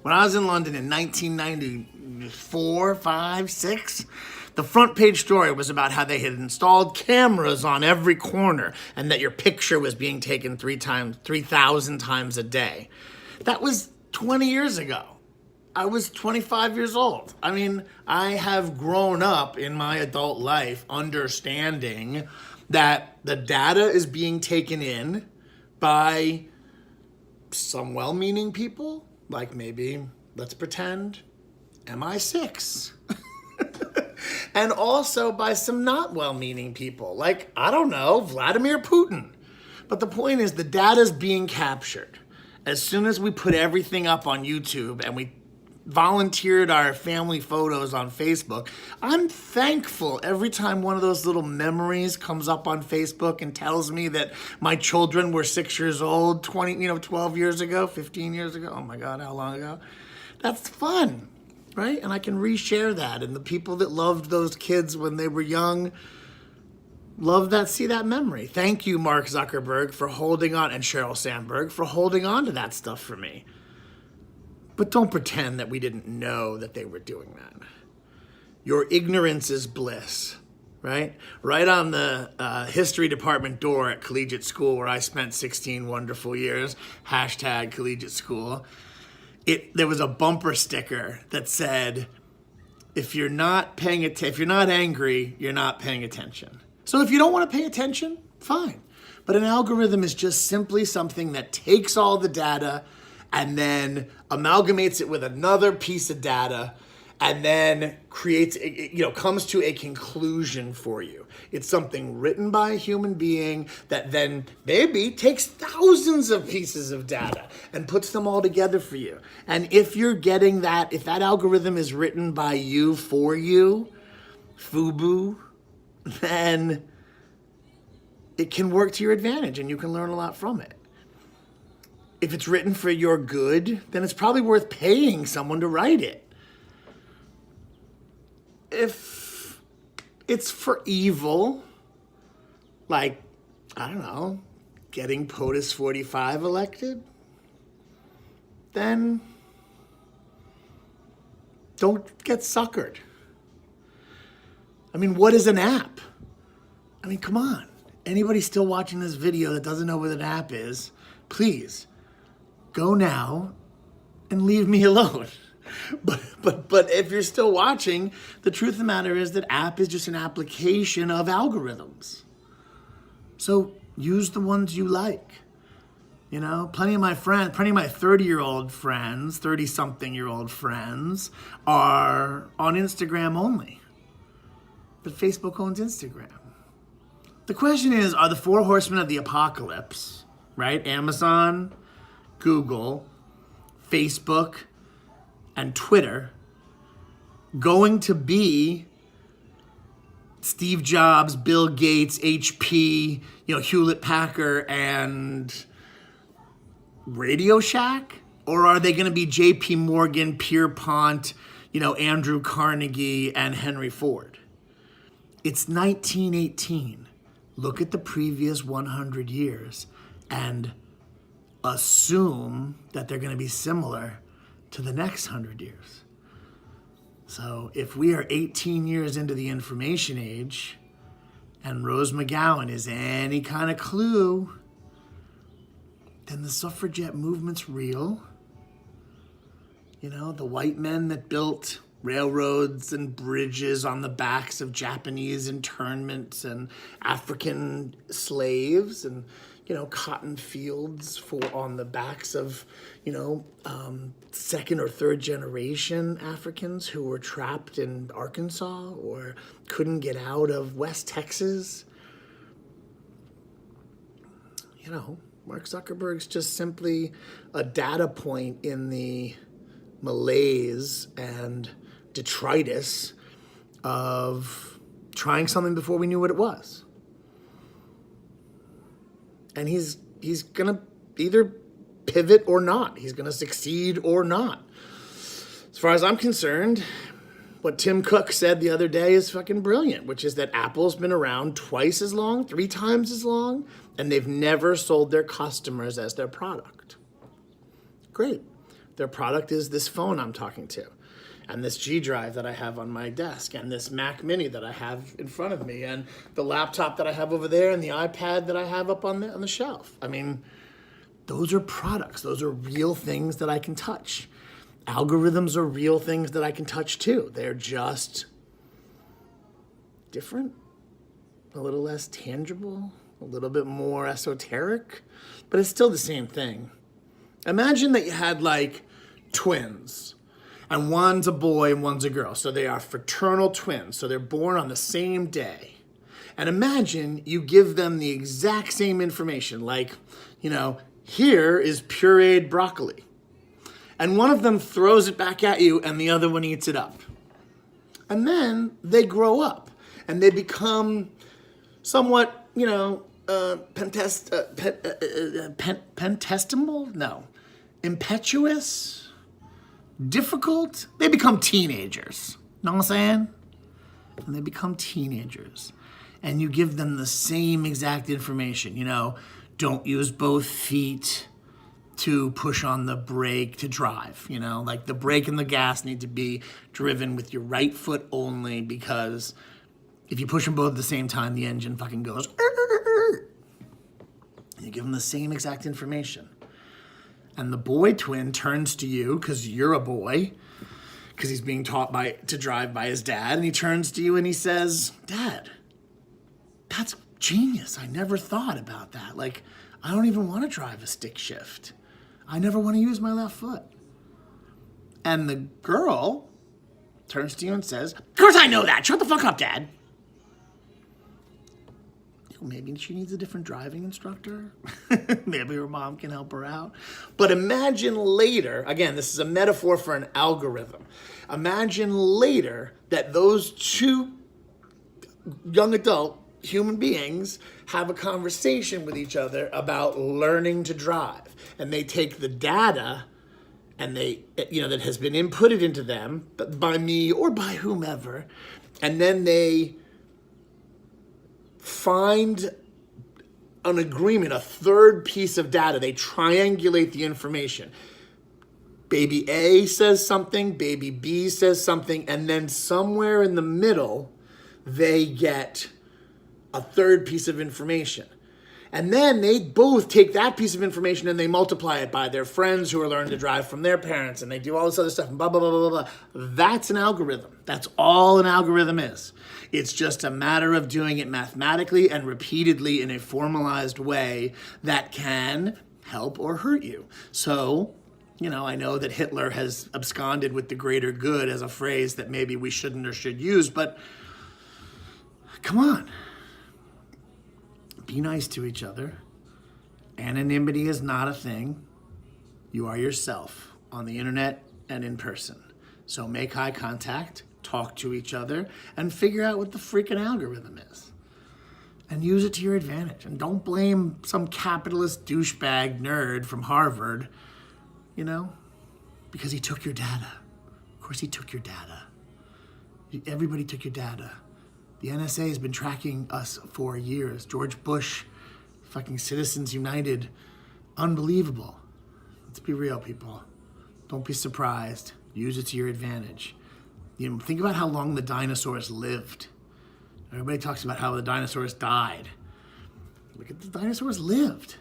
When I was in London in 1994, 5, 6, the front page story was about how they had installed cameras on every corner and that your picture was being taken 3,000 times a day. That was 20 years ago. I was 25 years old. I mean, I have grown up in my adult life understanding that the data is being taken in by some well-meaning people, like maybe, let's pretend, MI6. And also by some not well-meaning people, like, I don't know, Vladimir Putin. But the point is, the data's being captured. As soon as we put everything up on YouTube and we volunteered our family photos on Facebook, I'm thankful every time one of those little memories comes up on Facebook and tells me that my children were 6 years old, 12 years ago, 15 years ago. Oh my God, how long ago? That's fun, right? And I can reshare that. And the people that loved those kids when they were young love that, see that memory. Thank you, Mark Zuckerberg, for holding on, and Sheryl Sandberg for holding on to that stuff for me. But don't pretend that we didn't know that they were doing that. Your ignorance is bliss, right? Right on the history department door at collegiate school where I spent 16 wonderful years, hashtag collegiate school, there was a bumper sticker that said, if you're not angry, you're not paying attention. So if you don't want to pay attention, fine. But an algorithm is just simply something that takes all the data and then amalgamates it with another piece of data and then comes to a conclusion for you. It's something written by a human being that then maybe takes thousands of pieces of data and puts them all together for you. And if you're getting that, if that algorithm is written by you for you, FUBU, then it can work to your advantage and you can learn a lot from it. If it's written for your good, then it's probably worth paying someone to write it. If it's for evil, like, I don't know, getting POTUS 45 elected, then don't get suckered. I mean, what is an app? I mean, come on. Anybody still watching this video that doesn't know what an app is, please go now and leave me alone. But if you're still watching, the truth of the matter is that app is just an application of algorithms. So use the ones you like. You know, plenty of my 30-year-old friends, 30-something-year-old friends are on Instagram only. But Facebook owns Instagram. The question is, are the four horsemen of the apocalypse, right? Amazon, Google, Facebook, and Twitter going to be Steve Jobs, Bill Gates, HP, Hewlett-Packard, and Radio Shack? Or are they going to be JP Morgan, Pierpont, Andrew Carnegie, and Henry Ford? It's 1918. Look at the previous 100 years and assume that they're going to be similar to the next 100 years. So if we are 18 years into the information age and Rose McGowan is any kind of clue, then the suffragette movement's real. The white men that built railroads and bridges on the backs of Japanese internments and African slaves and, cotton fields on the backs of, second or third generation Africans who were trapped in Arkansas or couldn't get out of West Texas. Mark Zuckerberg's just simply a data point in the malaise and detritus of trying something before we knew what it was. And he's going to either pivot or not. He's going to succeed or not. As far as I'm concerned, what Tim Cook said the other day is fucking brilliant, which is that Apple's been around twice as long, 3 times as long, and they've never sold their customers as their product. Great. Their product is this phone I'm talking to, and this G drive that I have on my desk, and this Mac Mini that I have in front of me, and the laptop that I have over there, and the iPad that I have up on the shelf. I mean, those are products. Those are real things that I can touch. Algorithms are real things that I can touch too. They're just different, a little less tangible, a little bit more esoteric, but it's still the same thing. Imagine that you had like twins, and one's a boy and one's a girl. So they are fraternal twins. So they're born on the same day. And imagine you give them the exact same information, like, here is pureed broccoli. And one of them throws it back at you and the other one eats it up. And then they grow up and they become somewhat, pentestimal? No. Impetuous? Difficult? They become teenagers. Know what I'm saying? And they become teenagers. And you give them the same exact information. Don't use both feet to push on the brake to drive. Like the brake and the gas need to be driven with your right foot only, because if you push them both at the same time, the engine fucking goes. And you give them the same exact information. And the boy twin turns to you, because you're a boy, because he's being taught to drive by his dad, and he turns to you and he says, Dad, that's genius. I never thought about that. Like, I don't even want to drive a stick shift. I never want to use my left foot. And the girl turns to you and says, of course I know that. Shut the fuck up, Dad. Maybe she needs a different driving instructor. Maybe her mom can help her out. But imagine later, again, this is a metaphor for an algorithm. Imagine later that those two young adult human beings have a conversation with each other about learning to drive. And they take the data and that has been inputted into them by me or by whomever, and then they find an agreement, a third piece of data. They triangulate the information. Baby A says something, baby B says something, and then somewhere in the middle, they get a third piece of information. And then they both take that piece of information and they multiply it by their friends who are learning to drive from their parents, and they do all this other stuff, and blah, blah, blah, blah, blah. That's an algorithm. That's all an algorithm is. It's just a matter of doing it mathematically and repeatedly in a formalized way that can help or hurt you. So, I know that Hitler has absconded with the greater good as a phrase that maybe we shouldn't or should use, but come on. Be nice to each other. Anonymity is not a thing. You are yourself on the internet and in person. So make eye contact, talk to each other, and figure out what the freaking algorithm is. And use it to your advantage. And don't blame some capitalist douchebag nerd from Harvard, because he took your data. Of course he took your data. Everybody took your data. The NSA has been tracking us for years. George Bush, fucking Citizens United. Unbelievable. Let's be real, people. Don't be surprised. Use it to your advantage. Think about how long the dinosaurs lived. Everybody talks about how the dinosaurs died. Look at the dinosaurs lived.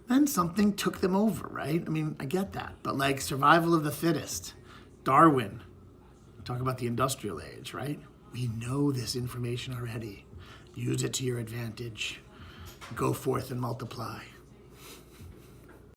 Then something took them over, right? I get that. But like survival of the fittest. Darwin. Talk about the industrial age, right? We know this information already. Use it to your advantage. Go forth and multiply.